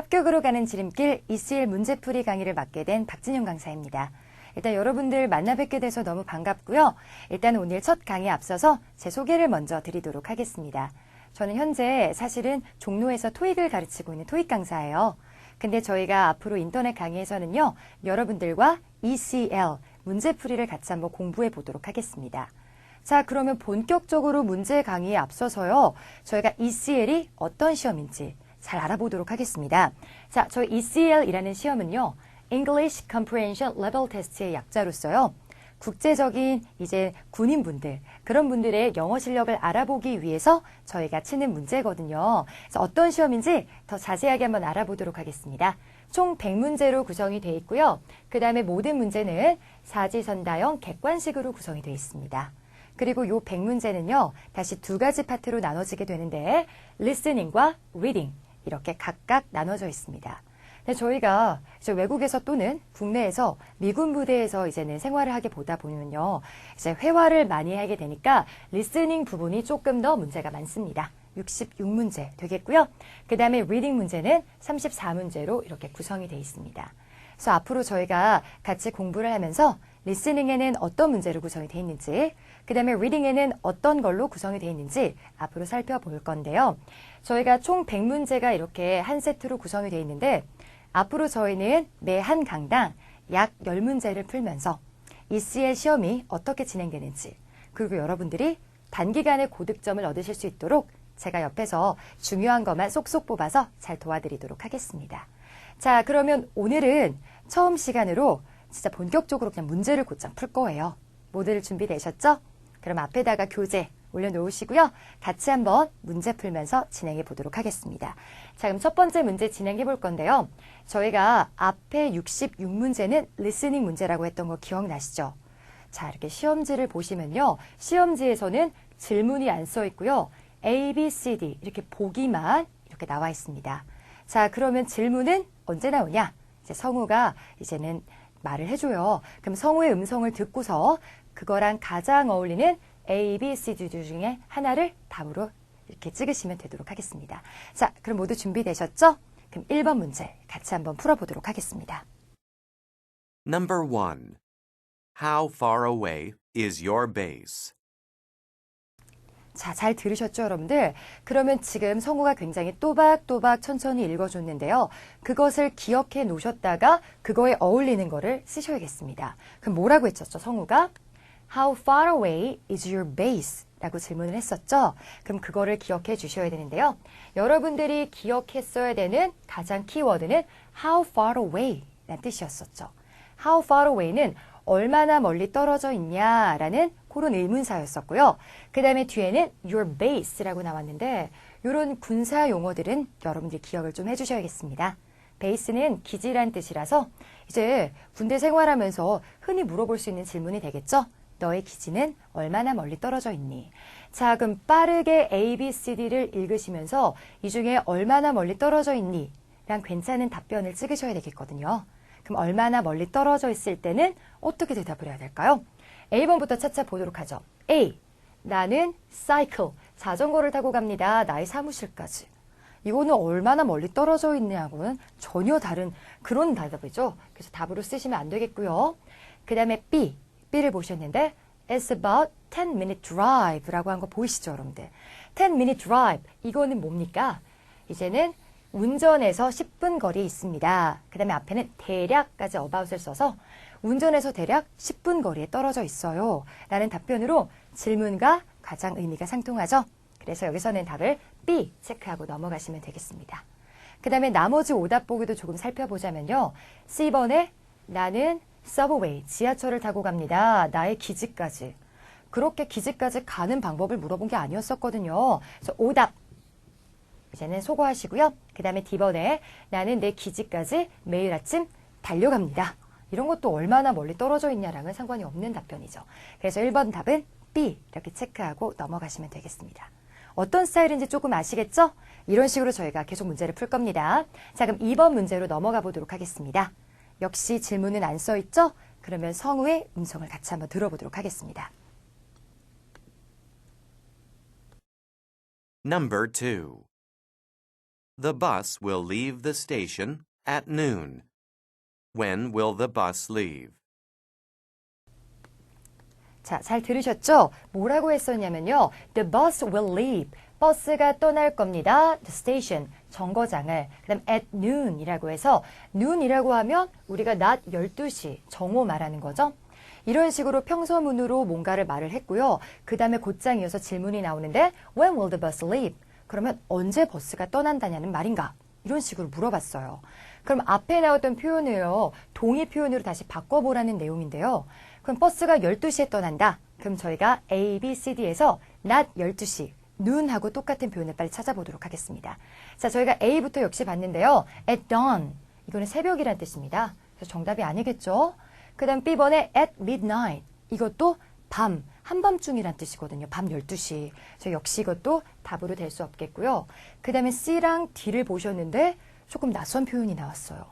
합격으로 가는 지름길 ECL 문제풀이 강의를 맡게 된 박진영 강사입니다. 일단 여러분들 만나 뵙게 돼서 너무 반갑고요. 일단 오늘 첫 강의에 앞서서 제 소개를 먼저 드리도록 하겠습니다. 저는 현재 사실은 종로에서 토익을 가르치고 있는 토익 강사예요. 근데 저희가 앞으로 인터넷 강의에서는요, 여러분들과 ECL 문제풀이를 같이 한번 공부해 보도록 하겠습니다. 자, 그러면 본격적으로 문제 강의에 앞서서요, 저희가 ECL이 어떤 시험인지 잘 알아보도록 하겠습니다. 자, 저희 ECL이라는 시험은요, English Comprehension Level Test의 약자로서요, 국제적인 이제 군인분들, 그런 분들의 영어 실력을 알아보기 위해서 저희가 치는 문제거든요. 그래서 어떤 시험인지 더 자세하게 한번 알아보도록 하겠습니다. 총 100문제로 구성이 되어 있고요. 그 다음에 모든 문제는 사지선다형 객관식으로 구성이 되어 있습니다. 그리고 요 100문제는요, 다시 두 가지 파트로 나눠지게 되는데, listening과 reading, 이렇게 각각 나눠져 있습니다. 근데 저희가 이제 외국에서 또는 국내에서 미군 부대에서 이제는 생활을 하게 보다 보면요, 이제 회화를 많이 하게 되니까 리스닝 부분이 조금 더 문제가 많습니다. 66문제 되겠고요. 그 다음에 리딩 문제는 34문제로 이렇게 구성이 되어 있습니다. 그래서 앞으로 저희가 같이 공부를 하면서 리스닝에는 어떤 문제로 구성이 되어 있는지, 그 다음에 리딩에는 어떤 걸로 구성이 되어 있는지 앞으로 살펴볼 건데요. 저희가 총 100문제가 이렇게 한 세트로 구성이 되어 있는데, 앞으로 저희는 매 한 강당 약 10문제를 풀면서 ECL 시험이 어떻게 진행되는지, 그리고 여러분들이 단기간에 고득점을 얻으실 수 있도록 제가 옆에서 중요한 것만 쏙쏙 뽑아서 잘 도와드리도록 하겠습니다. 자, 그러면 오늘은 처음 시간으로 진짜 본격적으로 그냥 문제를 곧장 풀 거예요. 모두들 준비되셨죠? 그럼 앞에다가 교재 올려놓으시고요. 같이 한번 문제 풀면서 진행해 보도록 하겠습니다. 자, 그럼 첫 번째 문제 진행해 볼 건데요. 저희가 앞에 66문제는 리스닝 문제라고 했던 거 기억나시죠? 자, 이렇게 시험지를 보시면요. 시험지에서는 질문이 안 써 있고요. A, B, C, D 이렇게 보기만 이렇게 나와 있습니다. 자, 그러면 질문은 언제 나오냐? 이제 성우가 이제는 말을 해줘요. 그럼 성우의 음성을 듣고서 그거랑 가장 어울리는 A, B, C, D 중에 하나를 답으로 이렇게 찍으시면 되도록 하겠습니다. 자, 그럼 모두 준비되셨죠? 그럼 1번 문제 같이 한번 풀어보도록 하겠습니다. Number 1. How far away is your base? 자, 잘 들으셨죠, 여러분들? 그러면 지금 성우가 굉장히 또박또박 천천히 읽어줬는데요. 그것을 기억해 놓으셨다가 그거에 어울리는 거를 쓰셔야겠습니다. 그럼 뭐라고 했었죠, 성우가? How far away is your base? 라고 질문을 했었죠. 그럼 그거를 기억해 주셔야 되는데요. 여러분들이 기억했어야 되는 가장 키워드는 how far away 라는 뜻이었었죠. How far away는 얼마나 멀리 떨어져 있냐라는 그런 의문사였었고요. 그 다음에 뒤에는 your base라고 나왔는데 이런 군사 용어들은 여러분들이 기억을 좀 해주셔야겠습니다. 베이스는 기지란 뜻이라서 이제 군대 생활하면서 흔히 물어볼 수 있는 질문이 되겠죠. 너의 기지는 얼마나 멀리 떨어져 있니? 자, 그럼 빠르게 A, B, C, D를 읽으시면서 이 중에 얼마나 멀리 떨어져 있니? 랑 괜찮은 답변을 찍으셔야 되겠거든요. 그럼 얼마나 멀리 떨어져 있을 때는 어떻게 대답을 해야 될까요? A번부터 차차 보도록 하죠. A. 나는 cycle, 자전거를 타고 갑니다. 나의 사무실까지. 이거는 얼마나 멀리 떨어져 있냐고는 전혀 다른 그런 대답이죠. 그래서 답으로 쓰시면 안 되겠고요. 그 다음에 B. B를 보셨는데 It's about 10-minute drive라고 한 거 보이시죠, 여러분들? 10-minute drive, 이거는 뭡니까? 이제는 운전해서 10분 거리에 있습니다. 그 다음에 앞에는 대략까지 about을 써서 운전해서 대략 10분 거리에 떨어져 있어요. 라는 답변으로 질문과 가장 의미가 상통하죠. 그래서 여기서는 답을 B 체크하고 넘어가시면 되겠습니다. 그 다음에 나머지 오답 보기도 조금 살펴보자면요. C번에 나는 서브웨이, 지하철을 타고 갑니다. 나의 기지까지. 그렇게 기지까지 가는 방법을 물어본 게 아니었었거든요. 그래서 오답. 이제는 소거하시고요. 그 다음에 D번에 나는 내 기지까지 매일 아침 달려갑니다. 이런 것도 얼마나 멀리 떨어져 있냐랑은 상관이 없는 답변이죠. 그래서 1번 답은 B 이렇게 체크하고 넘어가시면 되겠습니다. 어떤 스타일인지 조금 아시겠죠? 이런 식으로 저희가 계속 문제를 풀 겁니다. 자, 그럼 2번 문제로 넘어가 보도록 하겠습니다. 역시 질문은 안 써 있죠? 그러면 성우의 음성을 같이 한번 들어보도록 하겠습니다. Number 2. The bus will leave the station at noon. When will the bus leave? 자, 잘 들으셨죠? 뭐라고 했었냐면요. The bus will leave. 버스가 떠날 겁니다. The station, 정거장을. 그 다음 at noon이라고 해서 noon이라고 하면 우리가 낮 12시, 정오 말하는 거죠. 이런 식으로 평서문으로 뭔가를 말을 했고요. 그 다음에 곧장 이어서 질문이 나오는데 When will the bus leave? 그러면 언제 버스가 떠난다냐는 말인가? 이런 식으로 물어봤어요. 그럼 앞에 나왔던 표현을요. 동의 표현으로 다시 바꿔보라는 내용인데요. 그럼 버스가 12시에 떠난다. 그럼 저희가 A, B, C, D에서 낮 12시, noon하고 똑같은 표현을 빨리 찾아보도록 하겠습니다. 자, 저희가 A부터 역시 봤는데요. At dawn, 이거는 새벽이란 뜻입니다. 그래서 정답이 아니겠죠? 그 다음 B번에 at midnight, 이것도 밤, 한밤중이란 뜻이거든요. 밤 12시. 저 역시 이것도 답으로 될 수 없겠고요. 그 다음에 C랑 D를 보셨는데 조금 낯선 표현이 나왔어요.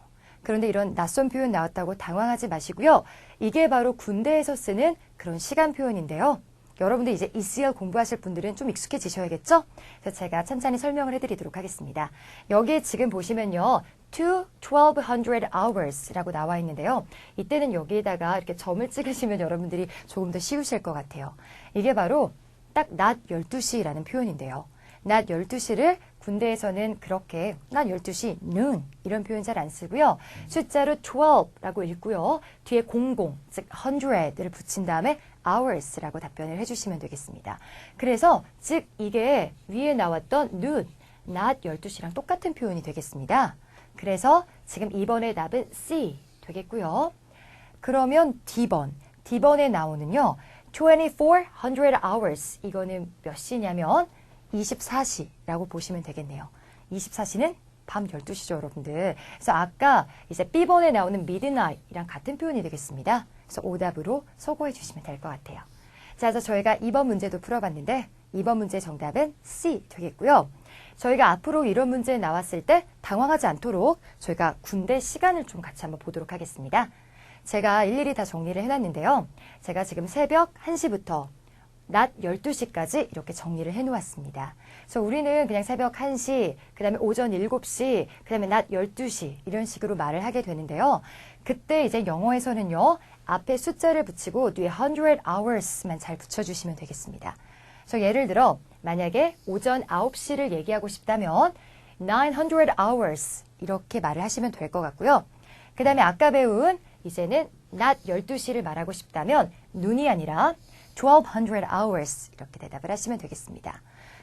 그런데 이런 낯선 표현 나왔다고 당황하지 마시고요. 이게 바로 군대에서 쓰는 그런 시간 표현인데요. 여러분들 이제 ECL 공부하실 분들은 좀 익숙해지셔야겠죠? 그래서 제가 천천히 설명을 해드리도록 하겠습니다. 여기 지금 보시면요. to 1200 hours라고 나와 있는데요. 이때는 여기에다가 이렇게 점을 찍으시면 여러분들이 조금 더 쉬우실 것 같아요. 이게 바로 딱 낮 12시라는 표현인데요. 낮 12시를 군대에서는 그렇게 낮 12시 noon 이런 표현 잘 안 쓰고요. 숫자로 12라고 읽고요. 뒤에 00, 즉 100을 붙인 다음에 hours라고 답변을 해주시면 되겠습니다. 그래서 즉 이게 위에 나왔던 noon, 낮 12시랑 똑같은 표현이 되겠습니다. 그래서 지금 2번의 답은 C 되겠고요. 그러면 D번에 나오는요. 2400 hours, 이거는 몇 시냐면 24시라고 보시면 되겠네요. 24시는 밤 12시죠, 여러분들. 그래서 아까 이제 B번에 나오는 midnight이랑 같은 표현이 되겠습니다. 그래서 오답으로 소거해 주시면 될 것 같아요. 자, 그래서 저희가 2번 문제도 풀어봤는데 2번 문제 정답은 C 되겠고요. 저희가 앞으로 이런 문제 나왔을 때 당황하지 않도록 저희가 군대 시간을 좀 같이 한번 보도록 하겠습니다. 제가 일일이 다 정리를 해놨는데요. 제가 지금 새벽 1시부터 낮 12시까지 이렇게 정리를 해놓았습니다. 그래서 우리는 그냥 새벽 1시, 그 다음에 오전 7시, 그 다음에 낮 12시 이런 식으로 말을 하게 되는데요. 그때 이제 영어에서는요. 앞에 숫자를 붙이고 뒤에 100 hours만 잘 붙여주시면 되겠습니다. 그래서 예를 들어 만약에 오전 9시를 얘기하고 싶다면 900 hours 이렇게 말을 하시면 될 것 같고요. 그 다음에 아까 배운 이제는 낮 12시를 말하고 싶다면 눈이 아니라 1200 hours 이렇게 대답을 하시면 되겠습니다.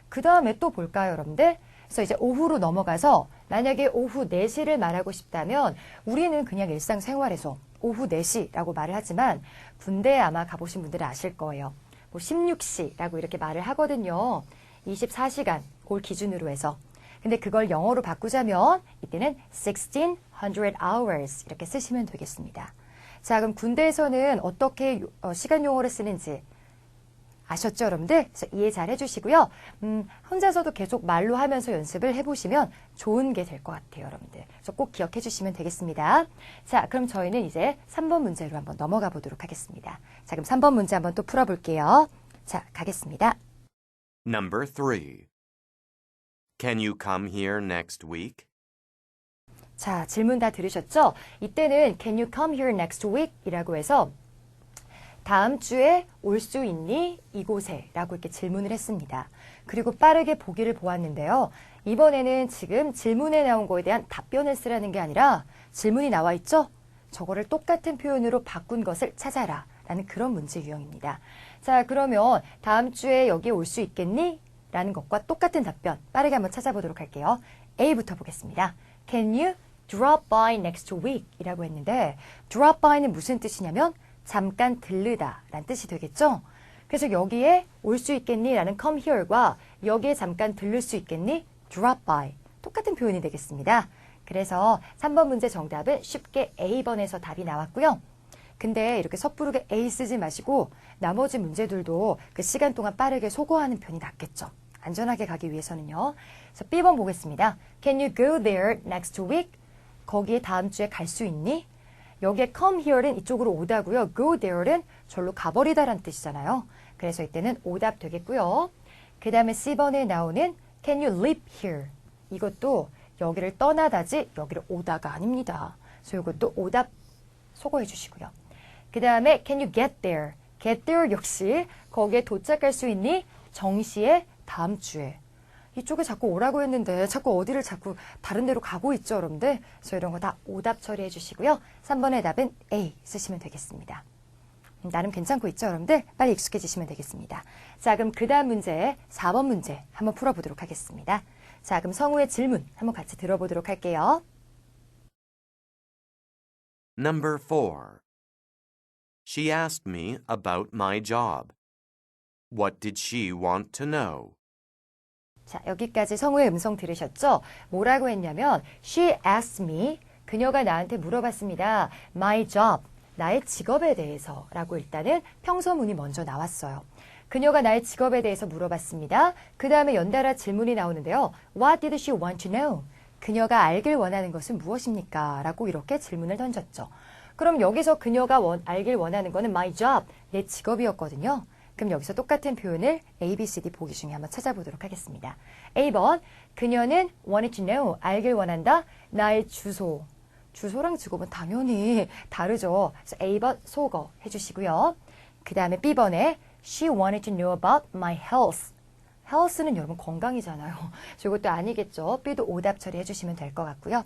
그 다음에 또 볼까요, 여러분들? 그래서 이제 오후로 넘어가서 만약에 오후 4시를 말하고 싶다면 우리는 그냥 일상생활에서 오후 4시라고 말을 하지만 군대에 아마 가보신 분들은 아실 거예요. 뭐 16시라고 이렇게 말을 하거든요. 24시간 그걸 기준으로 해서. 근데 그걸 영어로 바꾸자면 이때는 1600 hours 이렇게 쓰시면 되겠습니다. 자, 그럼 군대에서는 어떻게 시간 용어를 쓰는지 아셨죠, 여러분들? 그래서 이해 잘 해주시고요. 혼자서도 계속 말로 하면서 연습을 해보시면 좋은 게 될 것 같아요, 여러분들. 그래서 꼭 기억해 주시면 되겠습니다. 자, 그럼 저희는 이제 3번 문제로 한번 넘어가 보도록 하겠습니다. 자, 그럼 3번 문제 한번 또 풀어볼게요. 자, 가겠습니다. Number 3. Can you come here next week? 자, 질문 다 들으셨죠? 이때는 Can you come here next week? 이라고 해서 다음 주에 올 수 있니? 이곳에 라고 이렇게 질문을 했습니다. 그리고 빠르게 보기를 보았는데요. 이번에는 지금 질문에 나온 거에 대한 답변을 쓰라는 게 아니라 질문이 나와 있죠? 저거를 똑같은 표현으로 바꾼 것을 찾아라 라는 그런 문제 유형입니다. 자, 그러면 다음 주에 여기 올 수 있겠니? 라는 것과 똑같은 답변 빠르게 한번 찾아보도록 할게요. A부터 보겠습니다. Can you drop by next week? 이라고 했는데 drop by는 무슨 뜻이냐면 잠깐 들르다 라는 뜻이 되겠죠? 그래서 여기에 올 수 있겠니? 라는 come here과 여기에 잠깐 들를 수 있겠니? drop by. 똑같은 표현이 되겠습니다. 그래서 3번 문제 정답은 쉽게 A번에서 답이 나왔고요. 근데 이렇게 섣부르게 A 쓰지 마시고 나머지 문제들도 그 시간 동안 빠르게 소거하는 편이 낫겠죠. 안전하게 가기 위해서는요. 그래서 B번 보겠습니다. Can you go there next week? 거기에 다음 주에 갈 수 있니? 여기에 come here는 이쪽으로 오다고요. go there는 절로 가버리다라는 뜻이잖아요. 그래서 이때는 오답 되겠고요. 그 다음에 C번에 나오는 can you live here? 이것도 여기를 떠나다지 여기를 오다가 아닙니다. 그래서 이것도 오답 소거해 주시고요. 그 다음에 can you get there? get there 역시 거기에 도착할 수 있니? 정시에 다음 주에. 이쪽에 자꾸 오라고 했는데 자꾸 어디를 자꾸 다른 데로 가고 있죠, 여러분들. 그래서 이런 거 다 오답 처리해 주시고요. 3번의 답은 A 쓰시면 되겠습니다. 나름 괜찮고 있죠, 여러분들? 빨리 익숙해지시면 되겠습니다. 자, 그럼 그 다음 문제, 4번 문제 한번 풀어보도록 하겠습니다. 자, 그럼 성우의 질문 한번 같이 들어보도록 할게요. Number 4. She asked me about my job. What did she want to know? 자, 여기까지 성우의 음성 들으셨죠? 뭐라고 했냐면 she asked me, 그녀가 나한테 물어봤습니다. my job, 나의 직업에 대해서 라고 일단은 평서문이 먼저 나왔어요. 그녀가 나의 직업에 대해서 물어봤습니다. 그 다음에 연달아 질문이 나오는데요. What did she want to know? 그녀가 알길 원하는 것은 무엇입니까? 라고 이렇게 질문을 던졌죠. 그럼 여기서 그녀가 알길 원하는 것은 my job, 내 직업이었거든요. 그럼 여기서 똑같은 표현을 A, B, C, D 보기 중에 한번 찾아보도록 하겠습니다. A번, 그녀는 wanted to know, 알길 원한다. 나의 주소. 주소랑 직업은 당연히 다르죠. 그래서 A번 소거 해주시고요. 그 다음에 B번에 she wanted to know about my health. health는 여러분 건강이잖아요. 이것도 아니겠죠. B도 오답 처리해 주시면 될 것 같고요.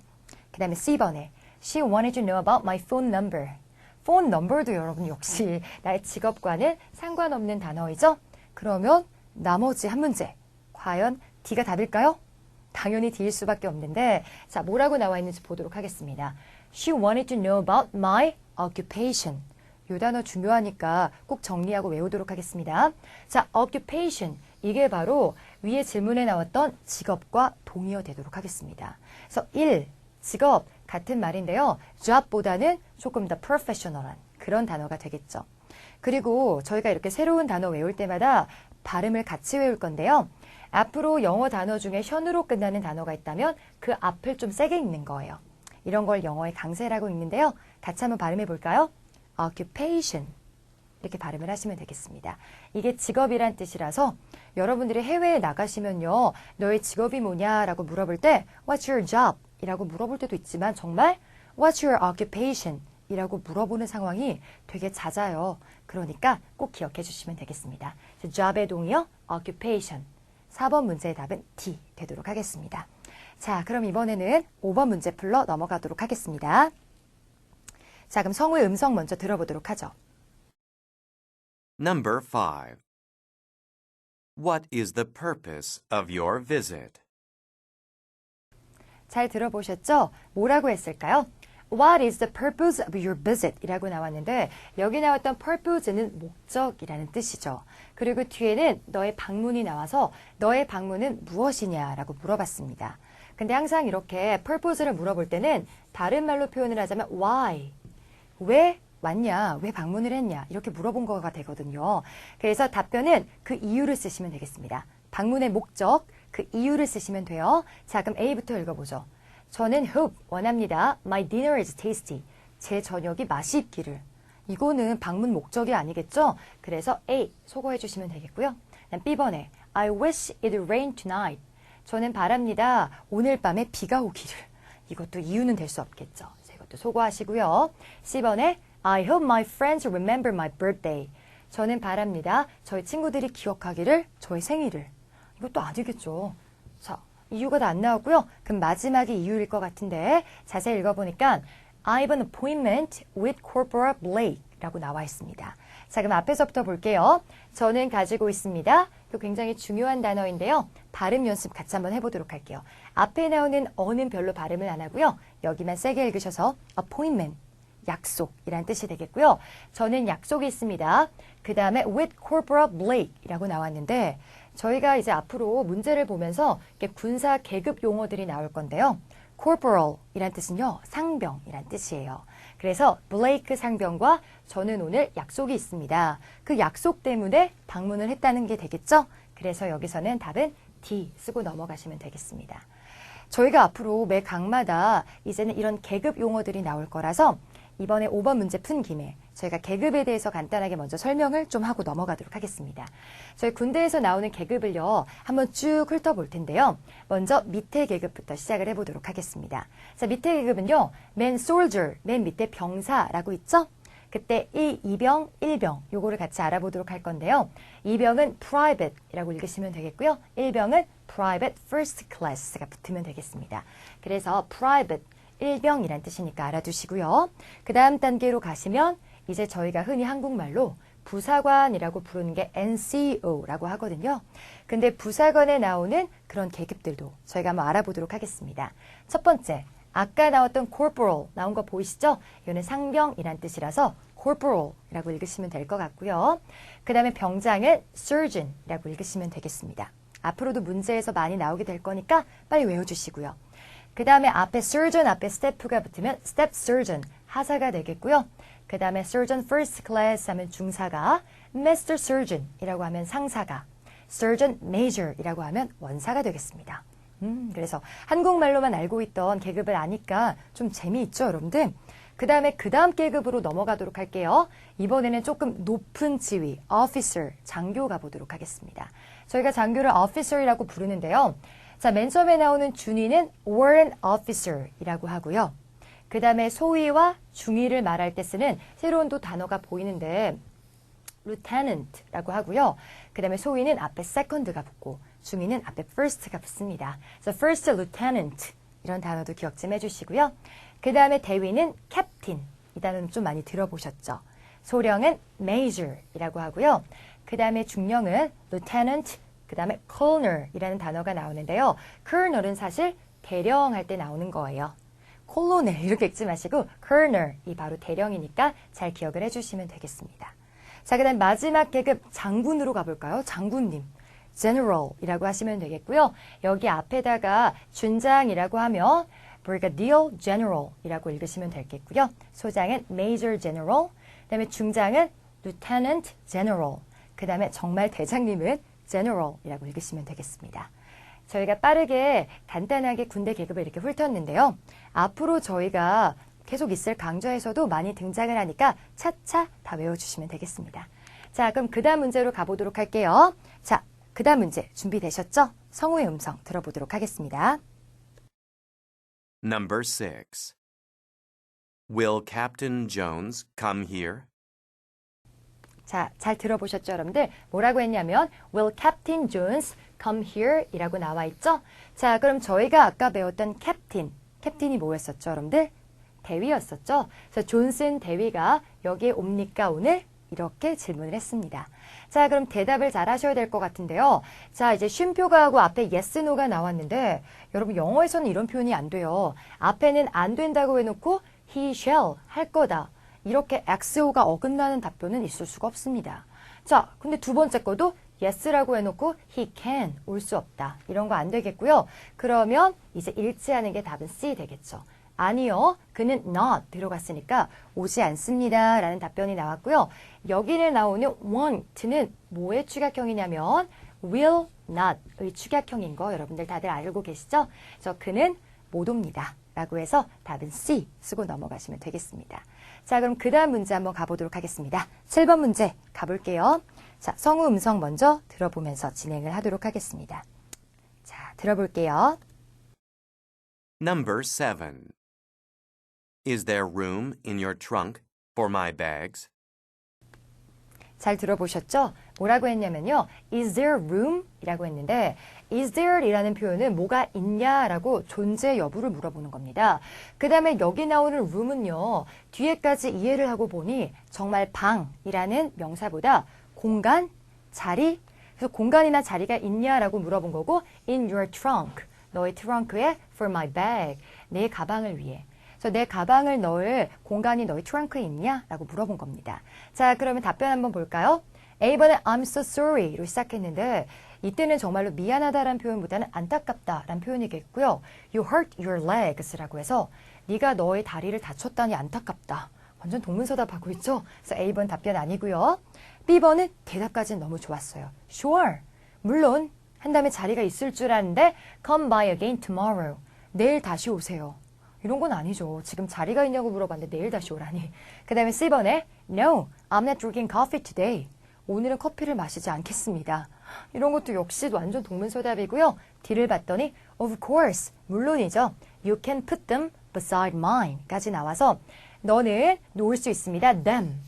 그 다음에 C번에 she wanted to know about my phone number. 폰 넘버도 여러분 역시 나의 직업과는 상관없는 단어이죠. 그러면 나머지 한 문제 과연 D가 답일까요? 당연히 D일 수밖에 없는데 자 뭐라고 나와 있는지 보도록 하겠습니다. She wanted to know about my occupation. 이 단어 중요하니까 꼭 정리하고 외우도록 하겠습니다. 자, occupation 이게 바로 위에 질문에 나왔던 직업과 동의어 되도록 하겠습니다. 그래서 1. 직업 같은 말인데요. job보다는 조금 더 professional한 그런 단어가 되겠죠. 그리고 저희가 이렇게 새로운 단어 외울 때마다 발음을 같이 외울 건데요. 앞으로 영어 단어 중에 현으로 끝나는 단어가 있다면 그 앞을 좀 세게 읽는 거예요. 이런 걸 영어의 강세라고 읽는데요. 같이 한번 발음해 볼까요? occupation 이렇게 발음을 하시면 되겠습니다. 이게 직업이란 뜻이라서 여러분들이 해외에 나가시면요. 너의 직업이 뭐냐라고 물어볼 때 What's your job? 이라고 물어볼 때도 있지만 정말 What's your occupation? 이라고 물어보는 상황이 되게 잦아요. 그러니까 꼭 기억해 주시면 되겠습니다. job의 동의어 occupation. 4번 문제의 답은 D 되도록 하겠습니다. 자, 그럼 이번에는 5번 문제 풀러 넘어가도록 하겠습니다. 자, 그럼 성우의 음성 먼저 들어보도록 하죠. Number 5. What is the purpose of your visit? 잘 들어보셨죠? 뭐라고 했을까요? What is the purpose of your visit? 이라고 나왔는데 여기 나왔던 purpose는 목적이라는 뜻이죠. 그리고 뒤에는 너의 방문이 나와서 너의 방문은 무엇이냐라고 물어봤습니다. 근데 항상 이렇게 purpose를 물어볼 때는 다른 말로 표현을 하자면 why? 왜 왔냐? 왜 방문을 했냐? 이렇게 물어본 거가 되거든요. 그래서 답변은 그 이유를 쓰시면 되겠습니다. 방문의 목적, 그 이유를 쓰시면 돼요. 자, 그럼 A부터 읽어보죠. 저는 hope, 원합니다. My dinner is tasty. 제 저녁이 맛이 있기를. 이거는 방문 목적이 아니겠죠? 그래서 A 소거해 주시면 되겠고요. B번에 I wish it rained tonight. 저는 바랍니다. 오늘 밤에 비가 오기를. 이것도 이유는 될 수 없겠죠. 이것도 소거하시고요. C번에 I hope my friends remember my birthday. 저는 바랍니다. 저희 친구들이 기억하기를 저의 생일을. 이것도 아니겠죠. 자, 이유가 다 안 나왔고요. 그럼 마지막이 이유일 것 같은데 자세히 읽어보니까 I have an appointment with Corporal Blake 라고 나와 있습니다. 자, 그럼 앞에서부터 볼게요. 저는 가지고 있습니다. 이거 굉장히 중요한 단어인데요. 발음 연습 같이 한번 해보도록 할게요. 앞에 나오는 어는 별로 발음을 안 하고요. 여기만 세게 읽으셔서 appointment, 약속이란 뜻이 되겠고요. 저는 약속이 있습니다. 그 다음에 with Corporal Blake 이라고 나왔는데 저희가 이제 앞으로 문제를 보면서 이렇게 군사 계급 용어들이 나올 건데요. Corporal 이란 뜻은요. 상병이란 뜻이에요. 그래서 블레이크 상병과 저는 오늘 약속이 있습니다. 그 약속 때문에 방문을 했다는 게 되겠죠? 그래서 여기서는 답은 D 쓰고 넘어가시면 되겠습니다. 저희가 앞으로 매 강마다 이제는 이런 계급 용어들이 나올 거라서 이번에 5번 문제 푼 김에 저희가 계급에 대해서 간단하게 먼저 설명을 좀 하고 넘어가도록 하겠습니다. 저희 군대에서 나오는 계급을요, 한번 쭉 훑어볼 텐데요. 먼저 밑에 계급부터 시작을 해보도록 하겠습니다. 자, 밑에 계급은요, 맨 soldier, 맨 밑에 병사라고 있죠? 그때 2병, 1병 요거를 같이 알아보도록 할 건데요. 2병은 private이라고 읽으시면 되겠고요. 1병은 private first class가 붙으면 되겠습니다. 그래서 private 1병이란 뜻이니까 알아두시고요. 그 다음 단계로 가시면 이제 저희가 흔히 한국말로 부사관이라고 부르는 게 NCO라고 하거든요. 근데 부사관에 나오는 그런 계급들도 저희가 한번 알아보도록 하겠습니다. 첫 번째, 아까 나왔던 corporal 나온 거 보이시죠? 이거는 상병이란 뜻이라서 corporal이라고 읽으시면 될 것 같고요. 그 다음에 병장은 surgeon이라고 읽으시면 되겠습니다. 앞으로도 문제에서 많이 나오게 될 거니까 빨리 외워주시고요. 그 다음에 앞에 surgeon, 앞에 staff가 붙으면 staff surgeon, 하사가 되겠고요. 그 다음에 surgeon first class 하면 중사가, master surgeon이라고 하면 상사가, surgeon major이라고 하면 원사가 되겠습니다. 그래서 한국말로만 알고 있던 계급을 아니까 좀 재미있죠, 여러분들? 그 다음에 그 다음 계급으로 넘어가도록 할게요. 이번에는 조금 높은 지위, officer, 장교 가보도록 하겠습니다. 저희가 장교를 officer이라고 부르는데요. 자, 맨 처음에 나오는 준위는 warrant officer이라고 하고요. 그 다음에 소위와 중위를 말할 때 쓰는 새로운 또 단어가 보이는데 lieutenant라고 하고요. 그 다음에 소위는 앞에 second가 붙고 중위는 앞에 first가 붙습니다. 그래서 first lieutenant 이런 단어도 기억 좀 해주시고요. 그 다음에 대위는 captain 이 단어는 좀 많이 들어보셨죠. 소령은 major이라고 하고요. 그 다음에 중령은 lieutenant, 그 다음에 colonel이라는 단어가 나오는데요. colonel은 사실 대령 할 때 나오는 거예요. 콜로넬 이렇게 읽지 마시고 colonel이 바로 대령이니까 잘 기억을 해주시면 되겠습니다. 자, 그 다음 마지막 계급 장군으로 가볼까요? 장군님. general이라고 하시면 되겠고요. 여기 앞에다가 준장이라고 하면 brigadier general이라고 읽으시면 되겠고요. 소장은 major general, 그 다음에 중장은 lieutenant general, 그 다음에 정말 대장님은 general이라고 읽으시면 되겠습니다. 저희가 빠르게 간단하게 군대 계급을 이렇게 훑었는데요. 앞으로 저희가 계속 있을 강좌에서도 많이 등장을 하니까 차차 다 외워주시면 되겠습니다. 자, 그럼 그 다음 문제로 가보도록 할게요. 자, 그 다음 문제 준비되셨죠? 성우의 음성 들어보도록 하겠습니다. Number 6. Will Captain Jones come here? 자, 잘 들어보셨죠, 여러분들? 뭐라고 했냐면 Will Captain Jones come here? 이라고 나와 있죠? 자, 그럼 저희가 아까 배웠던 캡틴이 뭐였었죠, 여러분들? 대위였었죠? 그래서 존슨 대위가 여기에 옵니까, 오늘? 이렇게 질문을 했습니다. 자, 그럼 대답을 잘 하셔야 될 것 같은데요. 자, 이제 쉼표가 하고 앞에 yes, no가 나왔는데 여러분 영어에서는 이런 표현이 안 돼요. 앞에는 안 된다고 해놓고 he shall 할 거다. 이렇게 XO가 어긋나는 답변은 있을 수가 없습니다. 자, 근데 두 번째 거도 yes라고 해놓고 he can 올 수 없다. 이런 거 안 되겠고요. 그러면 이제 일치하는 게 답은 C 되겠죠. 아니요, 그는 not 들어갔으니까 오지 않습니다 라는 답변이 나왔고요. 여기는 나오는 won't는 뭐의 축약형이냐면 will not의 축약형인 거 여러분들 다들 알고 계시죠? 그래서 그는 못 옵니다 라고 해서 답은 C 쓰고 넘어가시면 되겠습니다. 자, 그럼 그 다음 문제 한번 가보도록 하겠습니다. 7번 문제 가볼게요. 자, 성우 음성 먼저 들어보면서 진행을 하도록 하겠습니다. 자, 들어볼게요. Number 7. Is there room in your trunk for my bags? 잘 들어보셨죠? 뭐라고 했냐면요. Is there room? 이라고 했는데 Is there 이라는 표현은 뭐가 있냐라고 존재 여부를 물어보는 겁니다. 그 다음에 여기 나오는 room은요. 뒤에까지 이해를 하고 보니 정말 방이라는 명사보다 공간, 자리, 그래서 공간이나 자리가 있냐라고 물어본 거고 In your trunk, 너의 트렁크에 for my bag, 내 가방을 위해. 그래서 내 가방을 넣을 공간이 너희 트렁크에 있냐? 라고 물어본 겁니다. 자, 그러면 답변 한번 볼까요? A번에 I'm so sorry로 시작했는데 이때는 정말로 미안하다라는 표현보다는 안타깝다라는 표현이겠고요. You hurt your legs라고 해서 네가 너의 다리를 다쳤다니 안타깝다. 완전 동문서답하고 있죠? 그래서 A번 답변 아니고요. B번은 대답까지는 너무 좋았어요. Sure. 물론 한 다음에 자리가 있을 줄 아는데 Come by again tomorrow. 내일 다시 오세요. 이런 건 아니죠. 지금 자리가 있냐고 물어봤는데 내일 다시 오라니. 그 다음에 C번에 No, I'm not drinking coffee today. 오늘은 커피를 마시지 않겠습니다. 이런 것도 역시 완전 동문서답이고요. D를 봤더니 Of course, 물론이죠. You can put them beside mine 까지 나와서 너는 놓을 수 있습니다. them.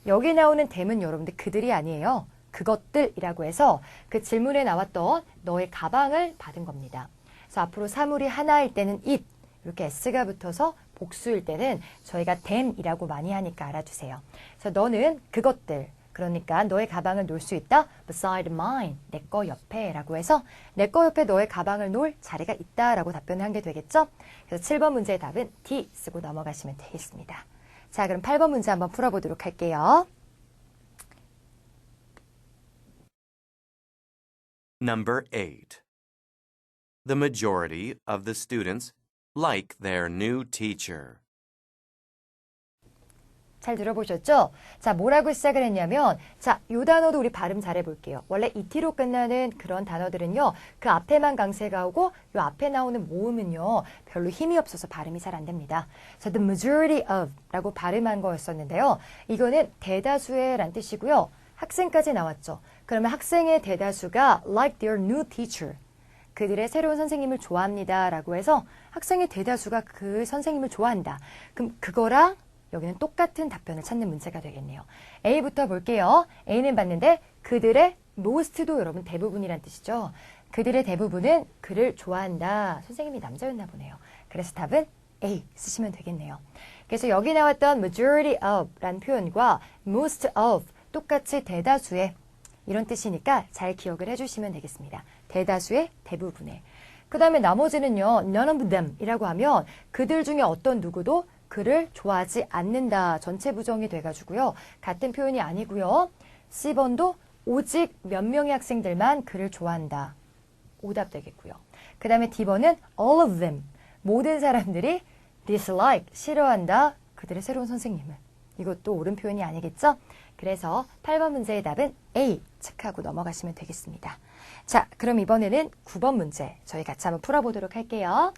여기 나오는 them은 여러분들 그들이 아니에요. 그것들이라고 해서 그 질문에 나왔던 너의 가방을 받은 겁니다. 그래서 앞으로 사물이 하나일 때는 it, 이렇게 s가 붙어서 복수일 때는 저희가 them이라고 많이 하니까 알아두세요. 그래서 너는 그것들, 그러니까 너의 가방을 놓을 수 있다. beside mine, 내 거 옆에 라고 해서 내 거 옆에 너의 가방을 놓을 자리가 있다 라고 답변을 한 게 되겠죠. 그래서 7번 문제의 답은 D 쓰고 넘어가시면 되겠습니다. 자, 그럼 8번 문제 한번 풀어보도록 할게요. Number 8. The majority of the students like their new teacher. 잘 들어보셨죠? 자, 뭐라고 시작을 했냐면, 자, 요 단어도 우리 발음 잘 해볼게요. 원래 ET로 끝나는 그런 단어들은요, 그 앞에만 강세가 오고, 요 앞에 나오는 모음은요, 별로 힘이 없어서 발음이 잘 안 됩니다. 자, the majority of 라고 발음한 거였었는데요. 이거는 대다수의 란 뜻이고요. 학생까지 나왔죠. 그러면 학생의 대다수가 like their new teacher. 그들의 새로운 선생님을 좋아합니다. 라고 해서 학생의 대다수가 그 선생님을 좋아한다. 그럼 그거랑 여기는 똑같은 답변을 찾는 문제가 되겠네요. A부터 볼게요. A는 봤는데 그들의 most도 여러분 대부분이란 뜻이죠. 그들의 대부분은 그를 좋아한다. 선생님이 남자였나 보네요. 그래서 답은 A 쓰시면 되겠네요. 그래서 여기 나왔던 majority of 라는 표현과 most of 똑같이 대다수의 이런 뜻이니까 잘 기억을 해주시면 되겠습니다. 대다수의 대부분의. 그 다음에 나머지는요. none of them 이라고 하면 그들 중에 어떤 누구도 그를 좋아하지 않는다. 전체 부정이 돼가지고요. 같은 표현이 아니고요. C번도 오직 몇 명의 학생들만 그를 좋아한다. 오답 되겠고요. 그 다음에 D번은 all of them. 모든 사람들이 dislike, 싫어한다. 그들의 새로운 선생님을. 이것도 옳은 표현이 아니겠죠? 그래서 8번 문제의 답은 A 체크하고 넘어가시면 되겠습니다. 자, 그럼 이번에는 9번 문제 저희 같이 한번 풀어보도록 할게요.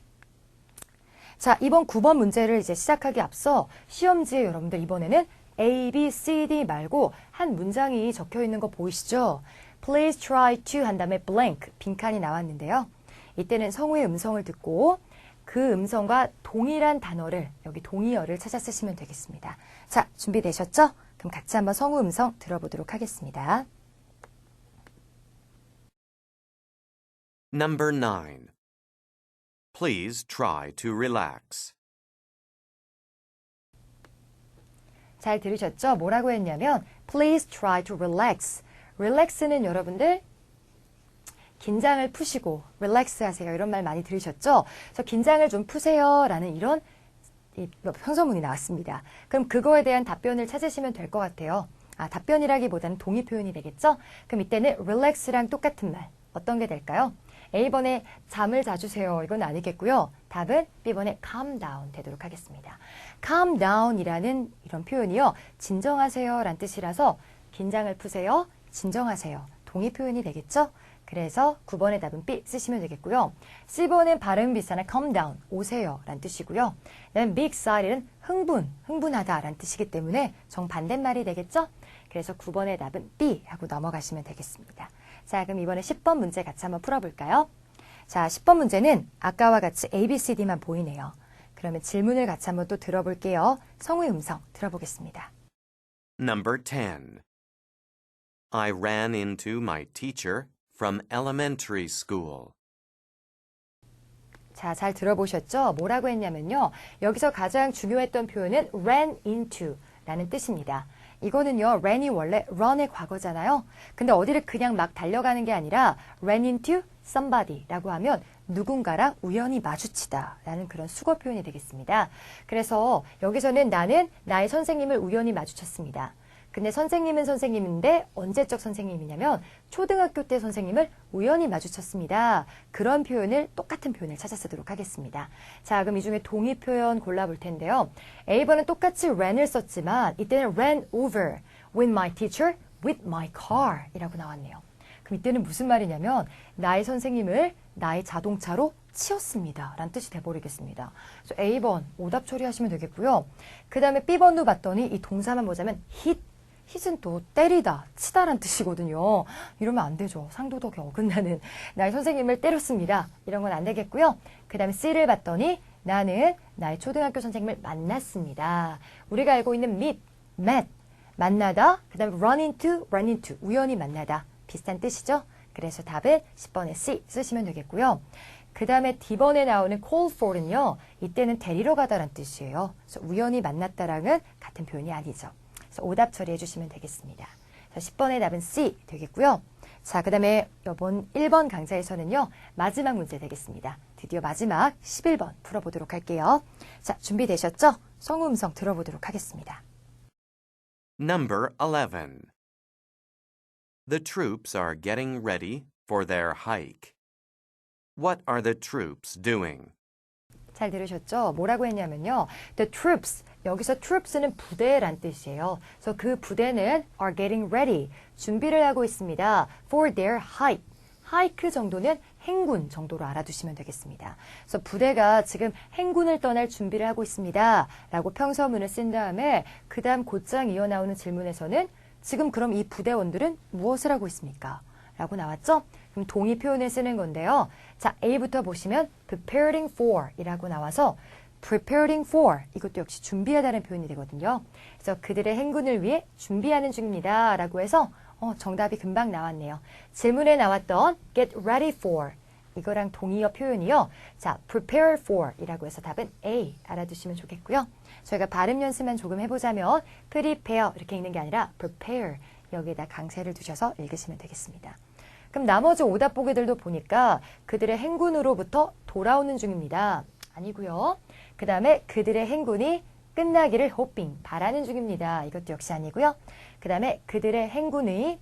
자, 이번 9번 문제를 이제 시작하기 앞서 시험지에 여러분들 이번에는 A, B, C, D 말고 한 문장이 적혀 있는 거 보이시죠? Please try to 한 다음에 blank, 빈칸이 나왔는데요. 이때는 성우의 음성을 듣고 그 음성과 동일한 단어를 여기 동의어를 찾아 쓰시면 되겠습니다. 자, 준비되셨죠? 그럼 같이 한번 성우 음성 들어보도록 하겠습니다. Number 9. Please try to relax. 잘 들으셨죠? 뭐라고 했냐면 Please try to relax. relax는 여러분들 긴장을 푸시고 relax 하세요. 이런 말 많이 들으셨죠? 그래서 긴장을 좀 푸세요. 라는 이런 평서문이 나왔습니다. 그럼 그거에 대한 답변을 찾으시면 될 것 같아요. 아, 답변이라기보다는 동의 표현이 되겠죠? 그럼 이때는 relax랑 똑같은 말. 어떤 게 될까요? A번에 잠을 자주세요. 이건 아니겠고요. 답은 B번에 calm down 되도록 하겠습니다. calm down이라는 이런 표현이요. 진정하세요 라는 뜻이라서 긴장을 푸세요. 진정하세요. 동의 표현이 되겠죠? 그래서 9번의 답은 B 쓰시면 되겠고요. C번은 발음 비슷한 calm down, 오세요 라는 뜻이고요. 그다음에 be excited는 흥분하다 라는 뜻이기 때문에 정반대말이 되겠죠? 그래서 9번의 답은 B 하고 넘어가시면 되겠습니다. 자, 그럼 이번에 10번 문제 같이 한번 풀어볼까요? 자, 10번 문제는 아까와 같이 A, B, C, D만 보이네요. 그러면 질문을 같이 한번 또 들어볼게요. 성우의 음성 들어보겠습니다. Number 10. I ran into my teacher from elementary school. 자, 잘 들어보셨죠? 뭐라고 했냐면요. 여기서 가장 중요했던 표현은 ran into 라는 뜻입니다. 이거는요, ran이 원래 run의 과거잖아요. 근데 어디를 그냥 막 달려가는 게 아니라 ran into somebody 라고 하면 누군가랑 우연히 마주치다 라는 그런 수거 표현이 되겠습니다. 그래서 여기서는 나는 나의 선생님을 우연히 마주쳤습니다. 근데 선생님은 선생님인데 언제적 선생님이냐면 초등학교 때 선생님을 우연히 마주쳤습니다. 그런 표현을 똑같은 표현을 찾아 쓰도록 하겠습니다. 자, 그럼 이 중에 동의 표현 골라볼 텐데요. A번은 똑같이 ran을 썼지만 이때는 ran over with my teacher with my car 이라고 나왔네요. 그럼 이때는 무슨 말이냐면 나의 선생님을 나의 자동차로 치었습니다. 라는 뜻이 돼버리겠습니다. 그래서 A번 오답 처리하시면 되겠고요. 그 다음에 B번도 봤더니 이 동사만 보자면 hit. hit은 또 때리다, 치다란 뜻이거든요. 이러면 안 되죠. 상도덕에 어긋나는 나의 선생님을 때렸습니다. 이런 건 안 되겠고요. 그 다음에 C를 봤더니 나는 나의 초등학교 선생님을 만났습니다. 우리가 알고 있는 met, 만나다. 그 다음에 run into, 우연히 만나다. 비슷한 뜻이죠. 그래서 답은 10번의 C 쓰시면 되겠고요. 그 다음에 D번에 나오는 call for는요. 이때는 데리러 가다란 뜻이에요. 그래서 우연히 만났다랑은 같은 표현이 아니죠. 그래서 오답 처리해 주시면 되겠습니다. 10번의 답은 C 되겠고요. 자, 그 다음에 이번 1번 강좌에서는요. 마지막 문제 되겠습니다. 드디어 마지막 11번 풀어보도록 할게요. 자, 준비되셨죠? 성우 음성 들어보도록 하겠습니다. Number 11. The troops are getting ready for their hike. What are the troops doing? 잘 들으셨죠? 뭐라고 했냐면요. The troops, 여기서 troops는 부대란 뜻이에요. 그래서 그 부대는 are getting ready, 준비를 하고 있습니다. for their hike. hike 정도는 행군 정도로 알아두시면 되겠습니다. 그래서 부대가 지금 행군을 떠날 준비를 하고 있습니다. 라고 평서문을 쓴 다음에 그 다음 곧장 이어나오는 질문에서는 지금 그럼 이 부대원들은 무엇을 하고 있습니까? 라고 나왔죠? 그럼 동의 표현을 쓰는 건데요. 자, A부터 보시면 preparing for 이라고 나와서 preparing for 이것도 역시 준비하다는 표현이 되거든요. 그래서 그들의 행군을 위해 준비하는 중입니다. 라고 해서 정답이 금방 나왔네요. 질문에 나왔던 get ready for 이거랑 동의어 표현이요. 자, prepare for 이라고 해서 답은 A 알아두시면 좋겠고요. 저희가 발음 연습만 조금 해보자면 prepare 이렇게 읽는 게 아니라 prepare 여기에다 강세를 두셔서 읽으시면 되겠습니다. 그럼 나머지 오답 보기들도 보니까 그들의 행군으로부터 돌아오는 중입니다. 아니고요. 그 다음에 그들의 행군이 끝나기를 hoping, 바라는 중입니다. 이것도 역시 아니고요. 그 다음에 그들의 행군이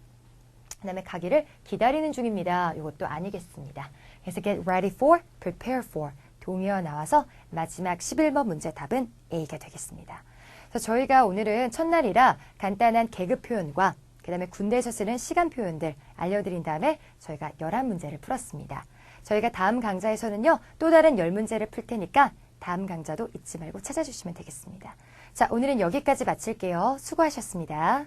그 다음에 가기를 기다리는 중입니다. 이것도 아니겠습니다. 그래서 get ready for, prepare for 동의어 나와서 마지막 11번 문제 답은 A가 되겠습니다. 그래서 저희가 오늘은 첫날이라 간단한 계급 표현과 그 다음에 군대에서 쓰는 시간 표현들 알려드린 다음에 저희가 11문제를 풀었습니다. 저희가 다음 강좌에서는요. 또 다른 10문제를 풀 테니까 다음 강좌도 잊지 말고 찾아주시면 되겠습니다. 자, 오늘은 여기까지 마칠게요. 수고하셨습니다.